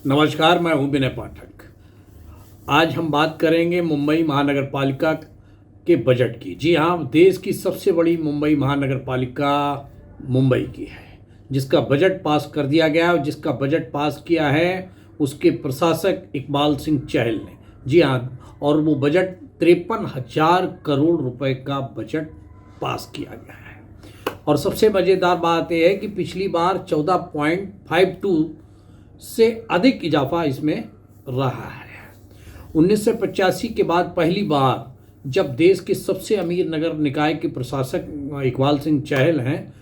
नमस्कार, मैं हूं विनय पाठक। आज हम बात करेंगे मुंबई महानगर पालिका के बजट की। जी हाँ, देश की सबसे बड़ी मुंबई महानगर पालिका मुंबई की है, जिसका बजट पास कर दिया गया और जिसका बजट पास किया है उसके प्रशासक इकबाल सिंह चहल ने। जी हाँ, और वो बजट 53,000 करोड़ रुपए का बजट पास किया गया है। और सबसे मज़ेदार बात यह है कि पिछली बार 14.52 से अधिक इजाफा इसमें रहा है। 1985 के बाद पहली बार जब देश के सबसे अमीर नगर निकाय के प्रशासक इकबाल सिंह चहल हैं,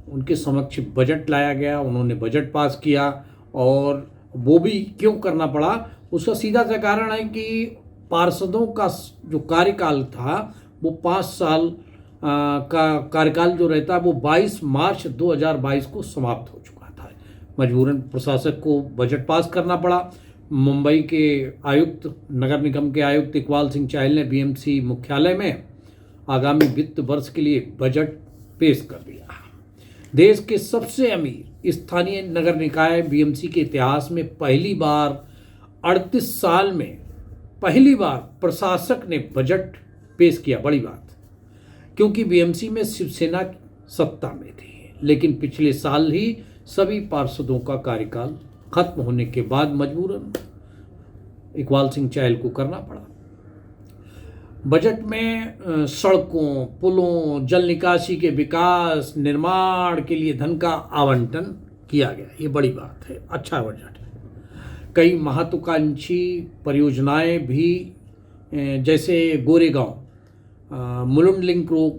उनके समक्ष बजट लाया गया, उन्होंने बजट पास किया। और वो भी क्यों करना पड़ा, उसका सीधा सा कारण है कि पार्षदों का जो कार्यकाल था वो 5 साल का कार्यकाल जो रहता है वो 22 मार्च 2022 को समाप्त हो चुका था। मजबूरन प्रशासक को बजट पास करना पड़ा। मुंबई के आयुक्त, नगर निगम के आयुक्त इकबाल सिंह चहल ने बीएमसी मुख्यालय में आगामी वित्त वर्ष के लिए बजट पेश कर दिया। देश के सबसे अमीर स्थानीय नगर निकाय बीएमसी के इतिहास में पहली बार 38 साल में पहली बार प्रशासक ने बजट पेश किया। बड़ी बात, क्योंकि बीएमसी में शिवसेना सत्ता में थी, लेकिन पिछले साल ही सभी पार्षदों का कार्यकाल खत्म होने के बाद मजबूरन इकबाल सिंह चहल को करना पड़ा। बजट में सड़कों, पुलों, जल निकासी के विकास, निर्माण के लिए धन का आवंटन किया गया। ये बड़ी बात है, अच्छा बजट है। कई महत्वाकांक्षी परियोजनाएं भी जैसे गोरेगांव, मुलुंड लिंक रोड,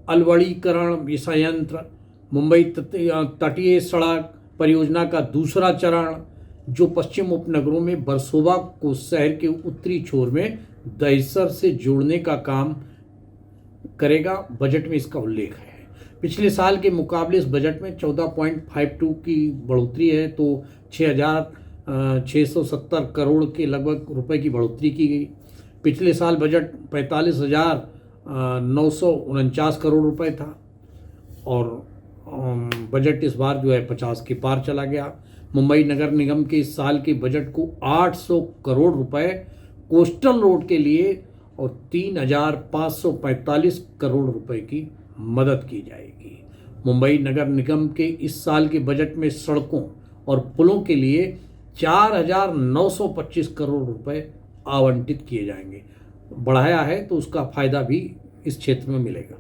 अलवड़ीकरण संयंत्र, मुंबई तटीय सड़क परियोजना का दूसरा चरण जो पश्चिम उपनगरों में बरसोवा को शहर के उत्तरी छोर में दहिसर से जोड़ने का काम करेगा, बजट में इसका उल्लेख है। पिछले साल के मुकाबले इस बजट में 14.52 की बढ़ोतरी है, तो 6,670 करोड़ के लगभग रुपए की बढ़ोतरी की गई। पिछले साल बजट 45,949 करोड़ रुपए था और बजट इस बार जो है 50 के पार चला गया। मुंबई नगर निगम के इस साल के बजट को 800 करोड़ रुपए कोस्टल रोड के लिए और 3,545 करोड़ रुपए की मदद की जाएगी। मुंबई नगर निगम के इस साल के बजट में सड़कों और पुलों के लिए 4,925 करोड़ रुपए आवंटित किए जाएंगे। बढ़ाया है तो उसका फायदा भी इस क्षेत्र में मिलेगा।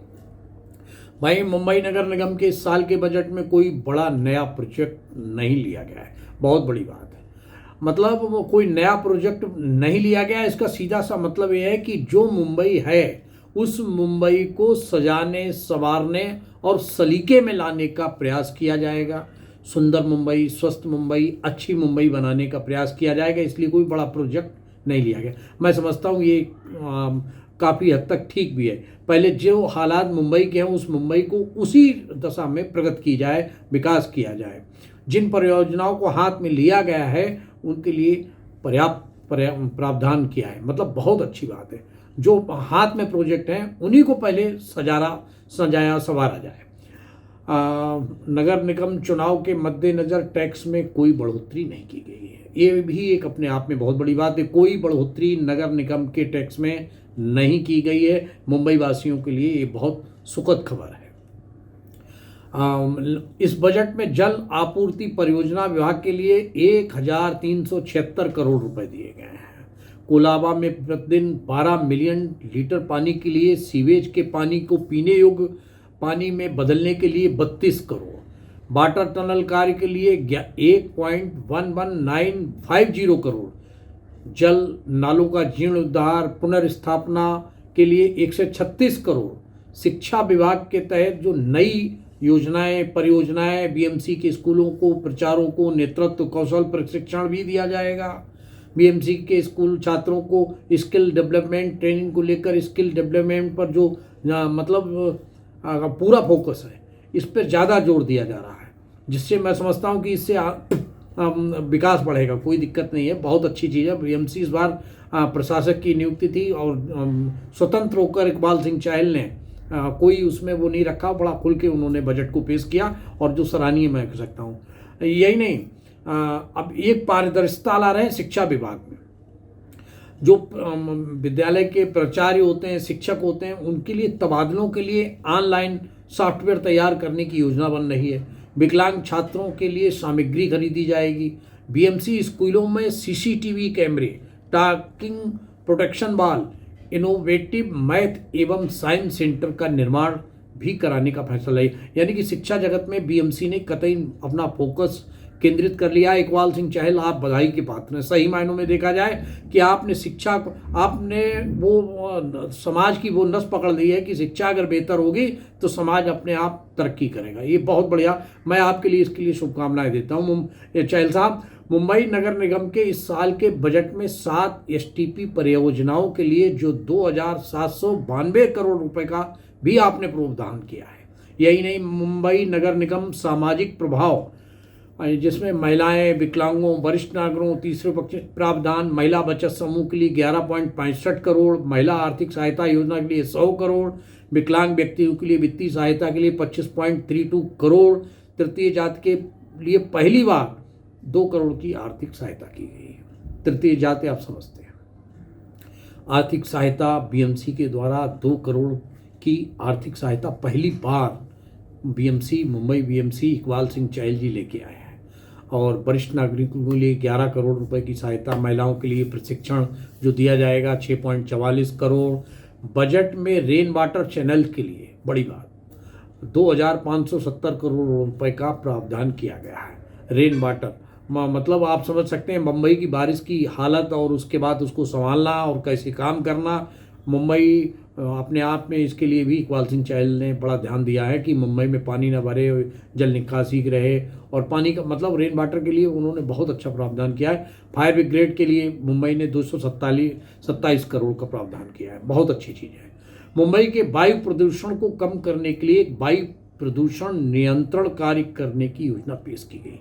भाई, मुंबई नगर निगम के इस साल के बजट में कोई बड़ा नया प्रोजेक्ट नहीं लिया गया है। बहुत बड़ी बात है। मतलब वो कोई नया प्रोजेक्ट नहीं लिया गया, इसका सीधा सा मतलब ये है कि जो मुंबई है उस मुंबई को सजाने, संवारने और सलीके में लाने का प्रयास किया जाएगा। सुंदर मुंबई, स्वस्थ मुंबई, अच्छी मुंबई बनाने का प्रयास किया जाएगा, इसलिए कोई बड़ा प्रोजेक्ट नहीं लिया गया। मैं समझता हूँ ये काफ़ी हद तक ठीक भी है। पहले जो हालात मुंबई के हैं उस मुंबई को उसी दशा में प्रगति की जाए, विकास किया जाए। जिन परियोजनाओं को हाथ में लिया गया है उनके लिए पर्याप्त प्रावधान किया है, मतलब बहुत अच्छी बात है। जो हाथ में प्रोजेक्ट हैं उन्हीं को पहले सजाया संवारा जाए। नगर निगम चुनाव के मद्देनज़र टैक्स में कोई बढ़ोतरी नहीं की गई है। ये भी एक अपने आप में बहुत बड़ी बात है। कोई बढ़ोतरी नगर निगम के टैक्स में नहीं की गई है। मुंबई वासियों के लिए ये बहुत सुखद खबर है। इस बजट में जल आपूर्ति परियोजना विभाग के लिए 1,376 करोड़ रुपए दिए गए हैं। कोलाबा में प्रतिदिन 12 मिलियन लीटर पानी के लिए, सीवेज के पानी को पीने योग्य पानी में बदलने के लिए 32 करोड़, वाटर टनल कार्य के लिए 1.11950 करोड़, जल नालों का जीर्णोद्धार पुनर्स्थापना के लिए 136 करोड़, शिक्षा विभाग के तहत जो नई योजनाएं, परियोजनाएं, बीएमसी के स्कूलों को, प्रचारों को नेतृत्व कौशल प्रशिक्षण भी दिया जाएगा। बीएमसी के स्कूल छात्रों को स्किल डेवलपमेंट ट्रेनिंग को लेकर स्किल डेवलपमेंट पर जो मतलब पूरा फोकस है, इस पर ज़्यादा जोर दिया जा रहा है, जिससे मैं समझता हूँ कि इससे विकास बढ़ेगा। कोई दिक्कत नहीं है, बहुत अच्छी चीज़ है। बीएमसी इस बार प्रशासक की नियुक्ति थी और स्वतंत्र होकर इकबाल सिंह चहल ने कोई उसमें वो नहीं रखा, बड़ा खुल के उन्होंने बजट को पेश किया और जो सराहनीय मैं कह सकता हूँ। यही नहीं, अब एक पारदर्शिता ला रहे हैं शिक्षा विभाग में। जो विद्यालय के प्राचार्य होते हैं, शिक्षक होते हैं, उनके लिए तबादलों के लिए ऑनलाइन सॉफ्टवेयर तैयार करने की योजना बन रही है। विकलांग छात्रों के लिए सामग्री खरीदी जाएगी। बीएमसी स्कूलों में सीसीटीवी कैमरे, talking protection wall, innovative math एवं साइंस सेंटर का निर्माण भी कराने का फैसला है। यानी कि शिक्षा जगत में बीएमसी ने कतई अपना फोकस केंद्रित कर लिया। इकबाल सिंह चहल, आप बधाई के पात्र हैं। सही मायनों में देखा जाए कि आपने शिक्षा को, आपने वो समाज की वो नस पकड़ ली है कि शिक्षा अगर बेहतर होगी तो समाज अपने आप तरक्की करेगा। ये बहुत बढ़िया, मैं आपके लिए इसके लिए शुभकामनाएं देता हूँ चहल साहब। मुंबई नगर निगम के इस साल के बजट में 7 एसटीपी परियोजनाओं के लिए जो 2,792 करोड़ रुपए का भी आपने प्रावधान किया है। यही नहीं, मुंबई नगर निगम सामाजिक प्रभाव, जिसमें महिलाएं, विकलांगों, वरिष्ठ नागरिकों, तीसरे पक्ष प्रावधान, महिला बचत समूह के लिए 11.65 करोड़, महिला आर्थिक सहायता योजना के लिए 100 करोड़, विकलांग व्यक्तियों के लिए वित्तीय सहायता के लिए 25.32 करोड़, तृतीय जाति के लिए पहली बार 2 करोड़ की आर्थिक सहायता की गई है। तृतीय जाति आप समझते हैं, आर्थिक सहायता बीएमसी के द्वारा 2 करोड़ की आर्थिक सहायता पहली बार बीएमसी, मुंबई बीएमसी इकबाल सिंह चहल जी लेके आए हैं। और वरिष्ठ नागरिकों के लिए 11 करोड़ रुपए की सहायता, महिलाओं के लिए प्रशिक्षण जो दिया जाएगा 6.44 करोड़। बजट में रेन वाटर चैनल के लिए बड़ी बात 2,570 करोड़ रुपए का प्रावधान किया गया है। रेन वाटर मतलब आप समझ सकते हैं मुंबई की बारिश की हालत और उसके बाद उसको संभालना और कैसे काम करना। मुंबई अपने आप में इसके लिए भी इकबाल सिंह चहल ने बड़ा ध्यान दिया है कि मुंबई में पानी न भरे, जल निकासी रहे, और पानी का मतलब रेन वाटर के लिए उन्होंने बहुत अच्छा प्रावधान किया है। फायर ब्रिगेड के लिए मुंबई ने 227 करोड़ का प्रावधान किया है, बहुत अच्छी चीज़ है। मुंबई के वायु प्रदूषण को कम करने के लिए एक वायु प्रदूषण नियंत्रण कार्य करने की योजना पेश की गई।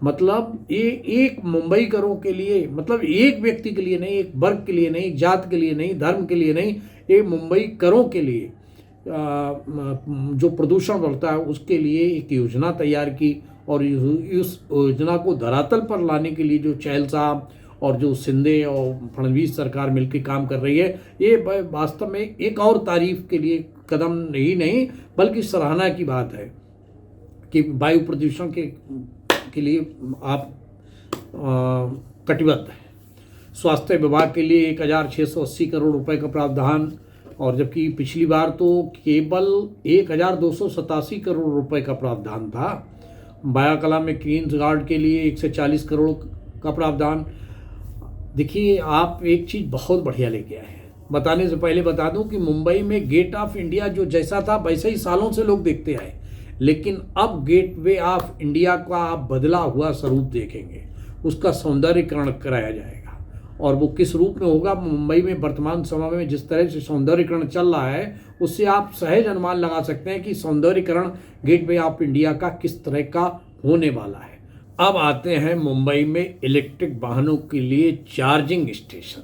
मतलब ये एक मुंबईकरों के लिए, मतलब एक व्यक्ति के लिए नहीं, एक वर्ग के लिए नहीं, एक जात के लिए नहीं, धर्म के लिए नहीं, ये मुंबईकरों के लिए जो प्रदूषण बढ़ता है उसके लिए एक योजना तैयार की। और इस योजना को धरातल पर लाने के लिए जो चहल साहब और जो शिंदे और फडणवीस सरकार मिलकर काम कर रही है, ये वास्तव में एक और तारीफ के लिए कदम ही नहीं बल्कि सराहना की बात है कि वायु प्रदूषण के लिए आप कटिबद्ध है। स्वास्थ्य विभाग के लिए 1,680 करोड़ रुपए का प्रावधान, और जबकि पिछली बार तो केवल 1,287 करोड़ रुपए का प्रावधान था। बायाकला में क्वींस गार्ड के लिए 140 करोड़ का प्रावधान। देखिए, आप एक चीज़ बहुत बढ़िया लेके आए हैं। बताने से पहले बता दूं कि मुंबई में गेट ऑफ इंडिया जो जैसा था वैसे ही सालों से लोग देखते आए, लेकिन अब गेटवे ऑफ इंडिया का आप बदला हुआ स्वरूप देखेंगे। उसका सौंदर्यीकरण कराया जाएगा, और वो किस रूप में होगा, मुंबई में वर्तमान समय में जिस तरह से सौंदर्यीकरण चल रहा है उससे आप सहज अनुमान लगा सकते हैं कि सौंदर्यीकरण गेटवे ऑफ इंडिया का किस तरह का होने वाला है। अब आते हैं मुंबई में इलेक्ट्रिक वाहनों के लिए चार्जिंग स्टेशन।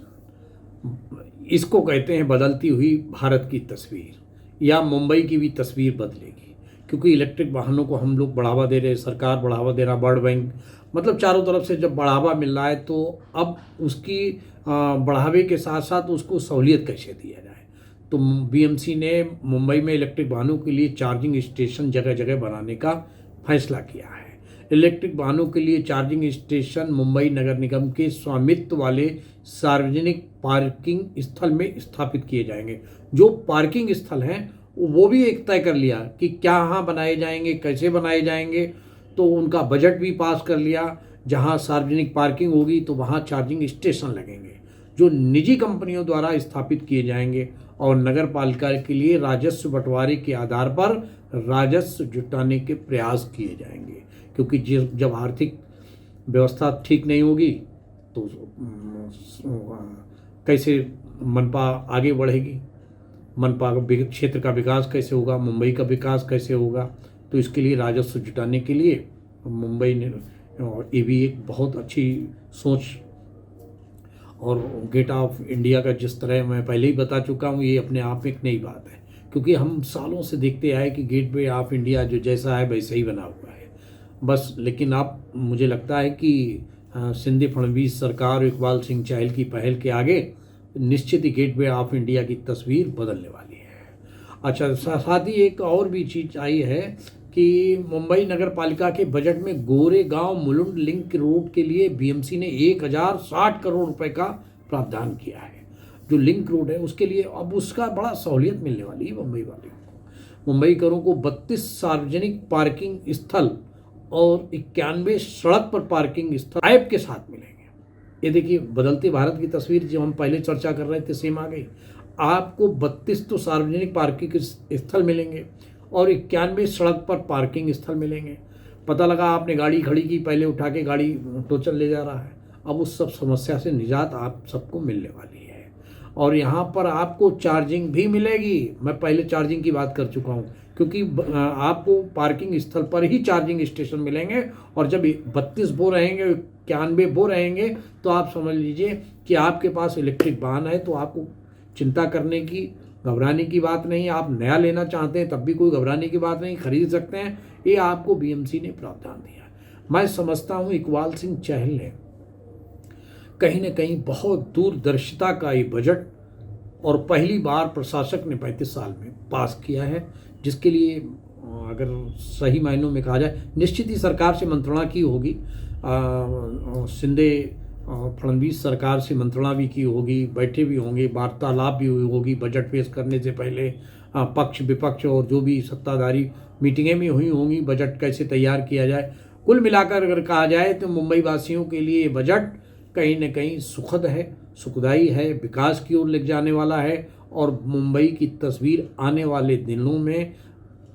इसको कहते हैं बदलती हुई भारत की तस्वीर, या मुंबई की भी तस्वीर बदलेगी, क्योंकि इलेक्ट्रिक वाहनों को हम लोग बढ़ावा दे रहे हैं, सरकार बढ़ावा दे रहा, वर्ल्ड बैंक, मतलब चारों तरफ से जब बढ़ावा मिल रहा है तो अब उसकी बढ़ावे के साथ साथ उसको सहूलियत कैसे दिया जाए। तो बीएमसी ने मुंबई में इलेक्ट्रिक वाहनों के लिए चार्जिंग स्टेशन जगह जगह बनाने का फैसला किया है। इलेक्ट्रिक वाहनों के लिए चार्जिंग स्टेशन मुंबई नगर निगम के स्वामित्व वाले सार्वजनिक पार्किंग स्थल में स्थापित किए जाएंगे। जो पार्किंग स्थल हैं वो भी एक तय कर लिया कि क्या कहाँ बनाए जाएंगे, कैसे बनाए जाएंगे, तो उनका बजट भी पास कर लिया। जहाँ सार्वजनिक पार्किंग होगी तो वहाँ चार्जिंग स्टेशन लगेंगे जो निजी कंपनियों द्वारा स्थापित किए जाएंगे, और नगर पालिका के लिए राजस्व बंटवारे के आधार पर राजस्व जुटाने के प्रयास किए जाएंगे। क्योंकि जब आर्थिक व्यवस्था ठीक नहीं होगी तो कैसे मनपा आगे बढ़ेगी, मनपा क्षेत्र का विकास कैसे होगा, मुंबई का विकास कैसे होगा। तो इसके लिए राजस्व जुटाने के लिए मुंबई ने, और ये भी एक बहुत अच्छी सोच। और गेट ऑफ इंडिया का जिस तरह मैं पहले ही बता चुका हूँ, ये अपने आप में एक नई बात है, क्योंकि हम सालों से देखते आए कि गेटवे ऑफ इंडिया जो जैसा है वैसे ही बना हुआ है। बस लेकिन अब मुझे लगता है कि शिंदे फडणवीस सरकार और इकबाल सिंह चहल की पहल के आगे निश्चित ही गेटवे ऑफ इंडिया की तस्वीर बदलने वाली है। अच्छा, साथ ही एक और भी चीज़ आई है कि मुंबई नगर पालिका के बजट में गोरेगांव मुलुंड लिंक रोड के लिए बीएमसी ने 1060 करोड़ रुपए का प्रावधान किया है। जो लिंक रोड है उसके लिए अब उसका बड़ा सहूलियत मिलने वाली है मुंबई वाले को। मुंबईकरों को 32 सार्वजनिक पार्किंग स्थल और 91 सड़क पर पार्किंग स्थल ऐप के साथ मिलेंगे। ये देखिए, बदलते भारत की तस्वीर जो हम पहले चर्चा कर रहे थे सेम आ गई। आपको 32 तो सार्वजनिक पार्किंग स्थल मिलेंगे और 91 सड़क पर पार्किंग स्थल मिलेंगे। पता लगा आपने गाड़ी खड़ी की, पहले उठा के गाड़ी टोचन ले जा रहा है। अब उस सब समस्या से निजात आप सबको मिलने वाली है और यहाँ पर आपको चार्जिंग भी मिलेगी। मैं पहले चार्जिंग की बात कर चुका हूँ, क्योंकि आपको पार्किंग स्थल पर ही चार्जिंग स्टेशन मिलेंगे और जब 32 वो रहेंगे, 91 वो रहेंगे, तो आप समझ लीजिए कि आपके पास इलेक्ट्रिक वाहन है तो आपको चिंता करने की, घबराने की बात नहीं। आप नया लेना चाहते हैं तब भी कोई घबराने की बात नहीं, खरीद सकते हैं। ये आपको बीएमसी ने प्रावधान दिया। मैं समझता हूँ इकबाल सिंह चहल ने कहीं न कहीं बहुत दूरदर्शिता का ये बजट और पहली बार प्रशासक ने 35 साल में पास किया है, जिसके लिए अगर सही मायनों में कहा जाए निश्चित ही सरकार से मंत्रणा की होगी। शिंदे फडणवीस सरकार से मंत्रणा भी की होगी, बैठे भी होंगे, वार्तालाप भी हुई होगी बजट पेश करने से पहले। पक्ष विपक्ष और जो भी सत्ताधारी मीटिंगें भी हुई होंगी, बजट कैसे तैयार किया जाए। कुल मिलाकर अगर कहा जाए तो मुंबई वासियों के लिए बजट कहीं न कहीं सुखद है, सुखदायी है, विकास की ओर ले जाने वाला है और मुंबई की तस्वीर आने वाले दिनों में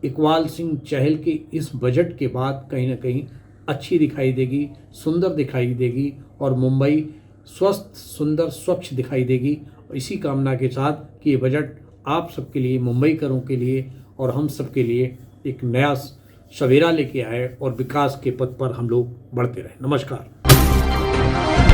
इकबाल सिंह चहल के इस बजट के बाद कहीं न कहीं अच्छी दिखाई देगी, सुंदर दिखाई देगी और मुंबई स्वस्थ, सुंदर, स्वच्छ दिखाई देगी। इसी कामना के साथ कि ये बजट आप सबके लिए, मुंबईकरों के लिए और हम सब के लिए एक नया सवेरा लेके आए और विकास के पथ पर हम लोग बढ़ते रहें। नमस्कार।